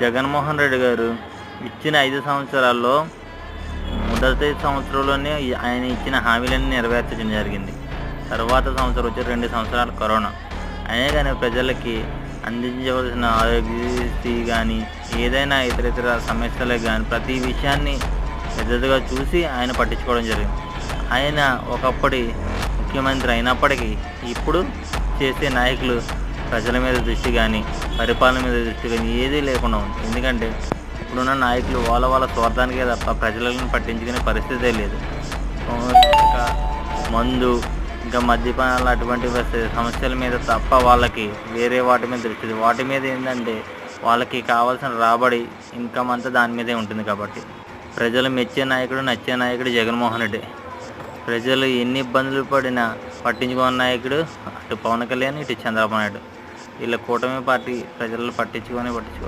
జగన్మోహన్ రెడ్డి గారు ఇచ్చిన 5 సంవత్సరాల్లో మొదటి సంవత్సరంలోనే ఆయన ఇచ్చిన హామీలన్నీ నెరవేర్చడం జరిగింది. తర్వాత సంవత్సరం వచ్చి 2 సంవత్సరాలు కరోనా. అయినా కానీ ప్రజలకి అందించవలసిన ఆరోగ్యశ్రీ కానీ, ఏదైనా ఇతర సమస్యలకు కానీ ప్రతి విషయాన్ని పెద్దదిగా చూసి ఆయన పట్టించుకోవడం జరిగింది. ఆయన ఒకప్పటి ముఖ్యమంత్రి అయినప్పటికీ ఇప్పుడు చేసే నాయకులు ప్రజల మీద దృష్టి కానీ, పరిపాలన మీద దృష్టి కానీ ఏదీ లేకుండా ఉంది. ఎందుకంటే ఇప్పుడున్న నాయకులు వాళ్ళ స్వార్థానికే తప్ప ప్రజలను పట్టించుకునే పరిస్థితే లేదు. ఇంకా మందు, ఇంకా మద్యపానాలు అటువంటి సమస్యల మీద తప్ప వాళ్ళకి వేరే వాటి మీద దృష్టి. వాటి మీద ఏంటంటే వాళ్ళకి కావాల్సిన రాబడి, ఇన్కమ్ అంతా దాని మీదే ఉంటుంది. కాబట్టి ప్రజలు మెచ్చే నాయకుడు, నచ్చే నాయకుడు జగన్మోహన్ రెడ్డి. ప్రజలు ఎన్ని ఇబ్బందులు పడినా పట్టించుకున్న నాయకుడు అటు పవన్ కళ్యాణ్, ఇటు చంద్రబాబు నాయుడు. వీళ్ళ కూటమి పార్టీ ప్రజలను పట్టించుకోవాలి.